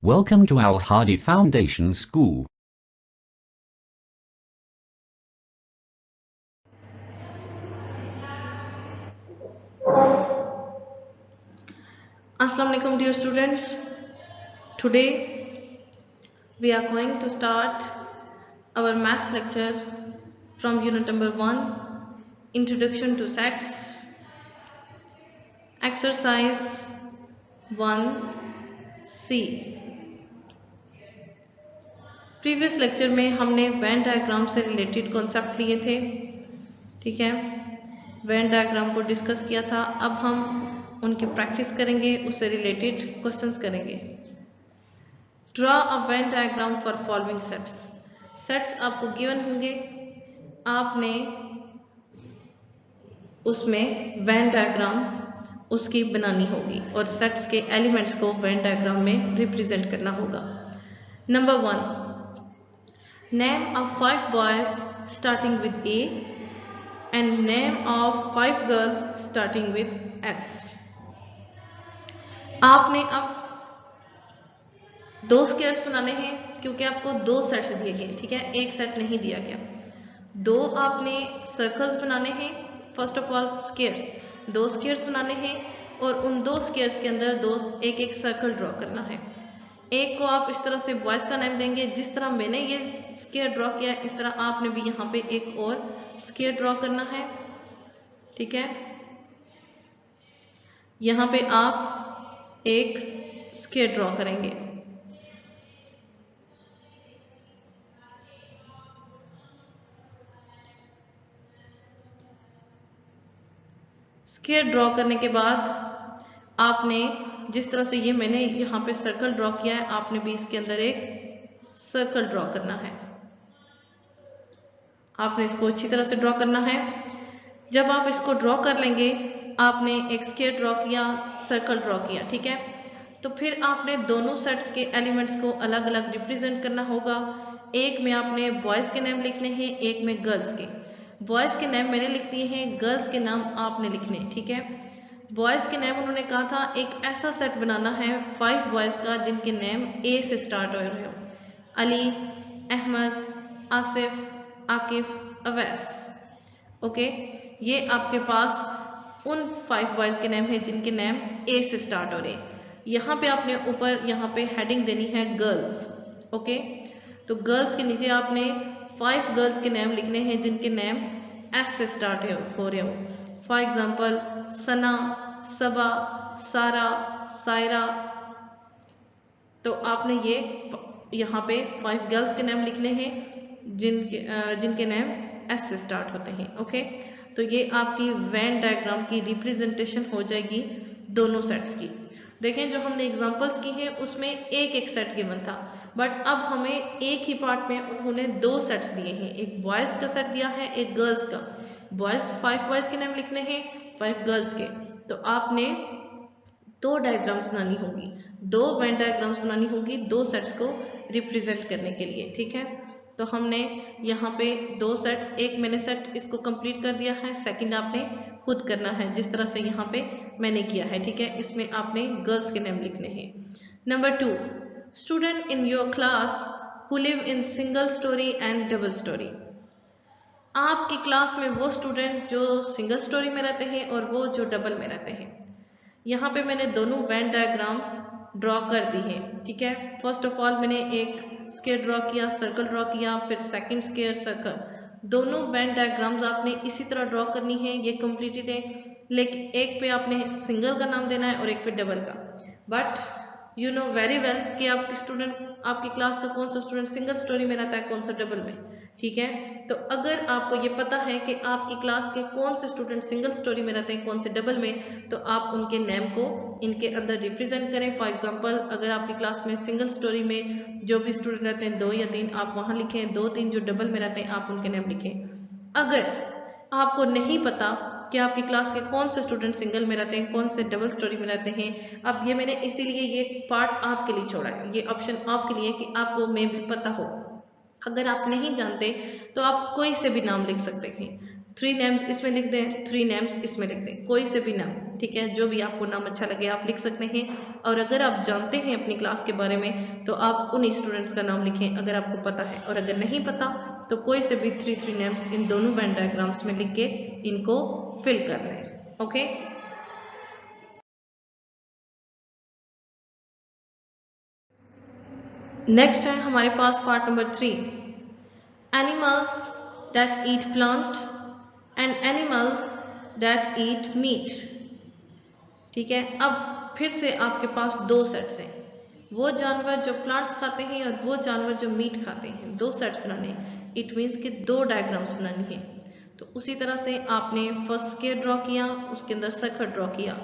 Welcome to Al Hadi Foundation School. Assalamu alaikum dear students. Today we are going to start our maths lecture from unit number 1, Introduction to Sets, exercise 1C. Previous lecture में हमने Venn diagram से related concept लिए थे, ठीक है। Venn diagram को discuss किया था। अब हम उनकी प्रैक्टिस करेंगे, उससे रिलेटेड क्वेश्चंस करेंगे। Draw a Venn diagram for following sets. Sets आपको गिवन होंगे, आपने उसमें वेन डायग्राम उसकी बनानी होगी और सेट्स के एलिमेंट्स को वेन डायग्राम में रिप्रेजेंट करना होगा। Number 1, name of 5 boys starting with A and name of 5 girls starting with S. आपने अब 2 स्क्वायर्स बनाने हैं क्योंकि आपको 2 सेट्स दिए गए, ठीक है, एक सेट नहीं दिया गया। 2 आपने सर्कल्स बनाने हैं। First of all squares, 2 squares बनाने हैं और उन 2 स्क्वायर्स के अंदर एक एक सर्कल ड्रॉ करना है। एक को आप इस तरह से बॉयज का नाम देंगे, जिस तरह मैंने ये स्क्वायर ड्रॉ किया इस तरह आपने भी यहाँ पे एक और स्क्वायर ड्रॉ करना है, ठीक है। यहाँ पे आप एक स्क्वायर ड्रॉ करेंगे। स्क्वायर ड्रॉ करने के बाद आपने जिस तरह से ये मैंने यहाँ पे सर्कल ड्रॉ किया है, आपने भी इसके अंदर एक सर्कल ड्रॉ करना है। आपने इसको अच्छी तरह से ड्रॉ करना है। जब आप इसको ड्रॉ कर लेंगे, आपने एक स्क्वायर ड्रॉ किया, सर्कल ड्रॉ किया, ठीक है। तो फिर आपने दोनों सेट्स के एलिमेंट्स को अलग अलग रिप्रेजेंट करना होगा। एक में आपने बॉयज़ के नाम लिखने हैं, एक में गर्ल्स के। बॉयज़ के नाम मैंने लिख दिए हैं, गर्ल्स के नाम आपने लिखने, ठीक है। बॉयज़ के नाम उन्होंने कहा था एक ऐसा सेट बनाना है 5 बॉयज़ का जिनके नेम ए से स्टार्ट हो रहे हो। अली, अहमद, आसिफ, आकिफ, अवैस। ओके, ये आपके पास उन 5 बॉयज़ के नाम है जिनके नाम ए से स्टार्ट हो रहे हैं। यहाँ पे आपने ऊपर यहाँ पे हेडिंग देनी है गर्ल्स, ओके। तो गर्ल्स के नीचे आपने 5 गर्ल्स के नाम लिखने हैं जिनके नाम एस से स्टार्ट हो रहे हो। फॉर एग्जाम्पल सना, सबा, सारा, सायरा। तो आपने ये यहाँ पे 5 गर्ल्स के नाम लिखने हैं जिनके नाम एस से स्टार्ट होते हैं, ओके। तो ये आपकी वेन डायग्राम की रिप्रेजेंटेशन हो जाएगी दोनों सेट्स की। देखें, जो हमने एग्जांपल्स की हैं उसमें एक एक सेट गिवन था, बट अब हमें एक ही पार्ट में उन्होंने 2 सेट्स दिए हैं। एक बॉयज़ का सेट दिया है, एक गर्ल्स का। 5 बॉयज़ के नाम लिखने हैं, 5 गर्ल्स के। तो आपने 2 डायग्राम्स बनानी होगी, 2 वेन डायग्राम्स बनानी होगी 2 सेट्स को रिप्रेजेंट करने के लिए, ठीक है। तो हमने यहाँ पे 2 सेट्स, एक मैंने सेट इसको कंप्लीट कर दिया है, सेकंड आपने खुद करना है जिस तरह से यहाँ पे मैंने किया है, ठीक है। इसमें आपने गर्ल्स के नाम लिखने हैं। Number 2, student in your class who live in single storey and double storey. आपकी क्लास में वो स्टूडेंट जो सिंगल स्टोरी में रहते हैं और वो जो डबल में रहते हैं। यहाँ पे मैंने दोनों वेन डायग्राम ड्रॉ कर दी है, ठीक है। फर्स्ट ऑफ ऑल मैंने एक स्क्वायर ड्रॉ किया, सर्कल ड्रॉ किया, फिर सेकंड स्क्वायर, सर्कल। दोनों वेन डायग्राम्स आपने इसी तरह ड्रॉ करनी है, ये कंप्लीटेड है। लेकिन एक पे आपने सिंगल का नाम देना है और एक पे डबल का। But you know very well कि आपके स्टूडेंट, आपकी क्लास का कौन सा स्टूडेंट सिंगल स्टोरी में रहता है, कौन सा डबल में, ठीक है। तो अगर आपको ये पता है कि आपकी क्लास के कौन से स्टूडेंट सिंगल स्टोरी में रहते हैं, कौन से डबल में, तो आप उनके नेम को इनके अंदर रिप्रेजेंट करें। फॉर एग्जांपल अगर आपकी क्लास में सिंगल स्टोरी में जो भी स्टूडेंट रहते हैं 2 या 3 आप वहाँ लिखें, 2-3 जो डबल में रहते हैं आप उनके नेम लिखें। अगर आपको नहीं पता कि आपकी क्लास के कौन से स्टूडेंट सिंगल में रहते हैं, कौन से डबल स्टोरी में रहते हैं, अब ये मैंने इसीलिए ये पार्ट आपके लिए छोड़ा है, ये ऑप्शन आपके लिए कि आपको मे भी पता हो। अगर आप नहीं जानते तो आप कोई से भी नाम लिख सकते हैं। 3 नेम्स इसमें लिख दें, 3 नेम्स इसमें लिख दें, कोई से भी नाम, ठीक है, जो भी आपको नाम अच्छा लगे आप लिख सकते हैं। और अगर आप जानते हैं अपनी क्लास के बारे में तो आप उन स्टूडेंट्स का नाम लिखें अगर आपको पता है, और अगर नहीं पता तो कोई से भी 3 नेम्स इन दोनों वेन डायग्राम्स में लिख के इनको फिल कर लें। ओके, नेक्स्ट है हमारे पास part number 3, animals that eat plant and animals that eat meat. ठीक है, अब फिर से आपके पास 2 सेट्स हैं, वो जानवर जो प्लांट्स खाते हैं और वो जानवर जो मीट खाते हैं, 2 सेट्स बनाने हैं। इट मीन्स कि 2 डायग्राम्स बनानी है। तो उसी तरह से आपने फर्स्ट स्क्वायर ड्रॉ किया, उसके अंदर सर्कल ड्रॉ किया,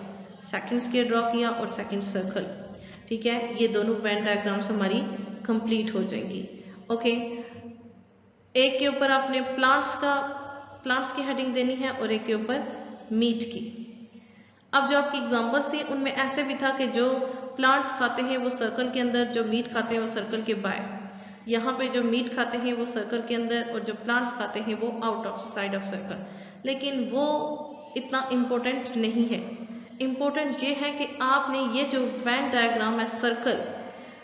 सेकंड स्क्वायर ड्रॉ किया और सेकंड सर्कल। ठीक है, ये दोनों वेन डायग्राम्स हमारी कंप्लीट हो जाएंगी। ओके, एक के ऊपर आपने प्लांट्स की हेडिंग देनी है और एक के ऊपर मीट की। अब जो आपकी एग्जांपल्स थी उनमें ऐसे भी था कि जो प्लांट्स खाते हैं वो सर्कल के अंदर, जो मीट खाते हैं वो सर्कल के बाहर। यहाँ पे जो मीट खाते हैं वो सर्कल के अंदर और जो प्लांट्स खाते हैं वो out of side of circle. लेकिन वो इतना इम्पोर्टेंट नहीं है। इम्पोर्टेंट ये है कि आपने ये जो वेन डायग्राम है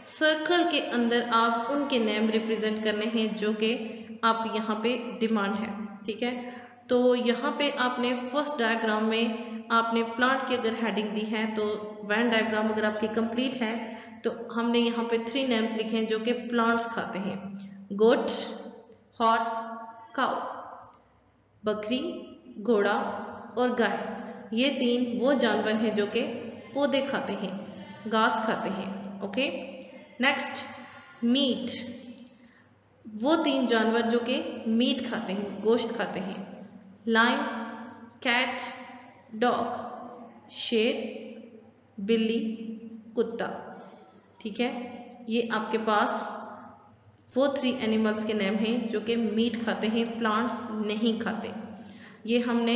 सर्कल के अंदर आप उनके नेम रिप्रेजेंट करने हैं जो कि आप यहाँ पे डिमांड है। ठीक है, तो यहाँ पे आपने फर्स्ट डायग्राम में आपने प्लांट की अगर हेडिंग दी है तो वेन डायग्राम अगर आपकी कंप्लीट है तो हमने यहाँ पे 3 नेम्स लिखे हैं जो कि प्लांट्स खाते हैं, गोट, हॉर्स, काउ, बकरी, घोड़ा और गाय। ये 3 वो जानवर हैं जो कि पौधे खाते हैं, घास खाते हैं। ओके, नेक्स्ट मीट, वो 3 जानवर जो कि मीट खाते हैं, गोश्त खाते हैं, लायन, कैट, डॉग, शेर, बिल्ली, कुत्ता। ठीक है, ये आपके पास वो 3 एनिमल्स के नेम हैं जो कि मीट खाते हैं, प्लांट्स नहीं खाते। ये हमने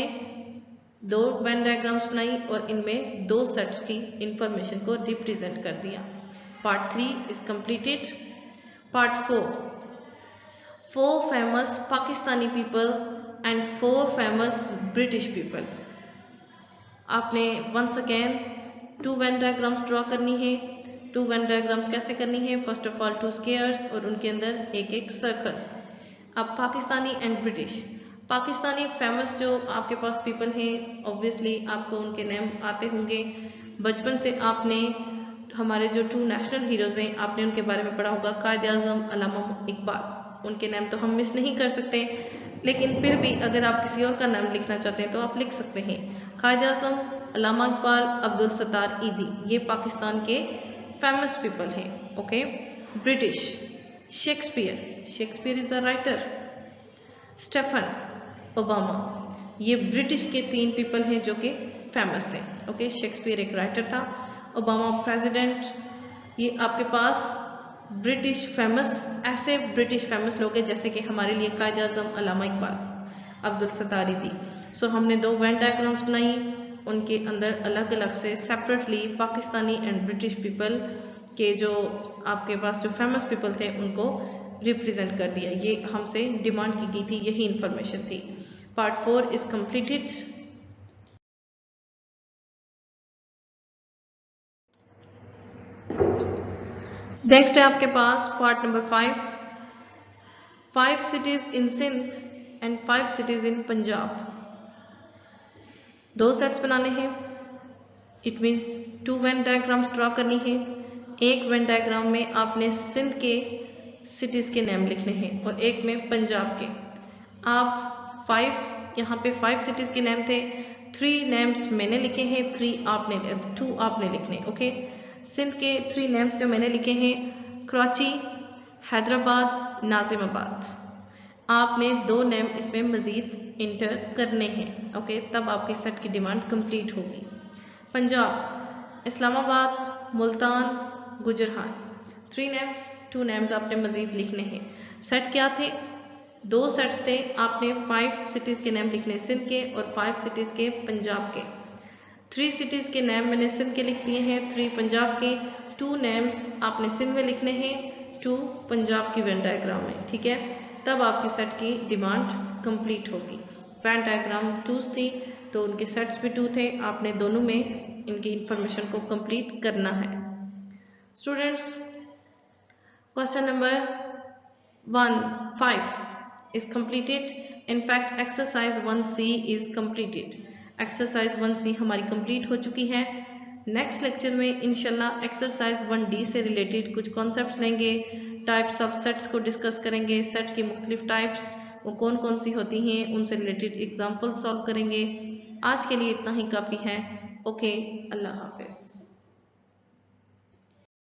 2 वेन डायग्राम्स बनाई और इनमें 2 सेट्स की इंफॉर्मेशन को रिप्रेजेंट कर दिया। Part 3 is completed. Part 4 famous Pakistani people and 4 famous British people. आपने once again 2 Venn diagrams draw करनी है। 2 वेन डायग्राम्स कैसे करनी है? फर्स्ट ऑफ ऑल 2 स्क्वायर्स और उनके अंदर एक एक सर्कल। अब Pakistani and British. Pakistani famous जो आपके पास पीपल हैं, ऑब्वियसली आपको उनके नेम आते होंगे। बचपन से आपने हमारे जो 2 नेशनल हीरोज़ हैं आपने उनके बारे में पढ़ा होगा, कायद-ए-आज़म, अल्लामा इकबाल। उनके नाम तो हम मिस नहीं कर सकते, लेकिन फिर भी अगर आप किसी और का नाम लिखना चाहते हैं तो आप लिख सकते हैं। कायद-ए-आज़म, अल्लामा इकबाल, अब्दुल सत्तार ईदी, ये पाकिस्तान के फेमस पीपल हैं। Okay, British, Shakespeare is the writer. Stephen, Obama, ये ब्रिटिश के 3 पीपल हैं जो कि फेमस हैं। ओके, शेक्सपियर एक राइटर था, ओबामा प्रेसिडेंट। ये आपके पास ब्रिटिश फेमस, ऐसे ब्रिटिश फेमस लोग हैं जैसे कि हमारे लिए कायद-ए-आज़म, अल्लामा इकबाल, अब्दुल सत्तार ईदी। सो हमने 2 वेन डायग्राम्स बनाई, उनके अंदर अलग अलग से separately Pakistani and British people के जो आपके पास जो फेमस पीपल थे उनको रिप्रेजेंट कर दिया। ये हमसे डिमांड की गई थी, यही इंफॉर्मेशन थी। Part 4 is completed. नेक्स्ट है आपके पास part number 5 cities in Sindh and 5 cities in Punjab. 2 sets बनाने हैं। It means 2 Venn diagrams draw करनी है। एक वेन डायग्राम में आपने सिंध के सिटीज़ के नेम लिखने हैं और एक में पंजाब के। आप 5 यहाँ पे 5 सिटीज़ के नेम थे, 3 नेम्स मैंने लिखे हैं, 2 आपने लिखने। ओके, सिंध के 3 नेम्स जो मैंने लिखे हैं, कराची, हैदराबाद, नाजिमाबाद। आपने 2 नेम इसमें मज़ीद इंटर करने हैं। ओके, तब आपकी सेट की डिमांड कंप्लीट होगी। पंजाब, इस्लामाबाद, मुल्तान, गुजरात। 3 नेम्स, 2 नेम्स आपने मज़ीद लिखने हैं। सेट क्या थे? 2 सेट्स थे। आपने 5 सिटीज़ के नेम लिखने सिंध के और 5 सिटीज़ के पंजाब के। 3 सिटीज़ के नेम मैंने सिंध के लिख दिए हैं, 3 पंजाब के। 2 नेम्स आपने सिंध में लिखने हैं, 2 पंजाब की वेन डायग्राम में। ठीक है, तब आपकी सेट की डिमांड कंप्लीट होगी। वैन डायग्राम 2 थी, तो उनके सेट्स भी 2 थे। आपने दोनों में इनकी इंफॉर्मेशन को कंप्लीट करना है। Students, question number 5 is completed. In fact, exercise 1C is completed. Exercise 1C हमारी कंप्लीट हो चुकी है। नेक्स्ट लेक्चर में इंशाल्लाह एक्सरसाइज 1D से रिलेटेड कुछ कॉन्सेप्ट्स लेंगे, टाइप्स ऑफ सेट्स को डिस्कस करेंगे, सेट की मुख्तलिफ टाइप्स वो कौन कौन सी होती हैं, उनसे रिलेटेड एग्जाम्पल सॉल्व करेंगे। आज के लिए इतना ही काफ़ी है। ओके, अल्लाह हाफिज़।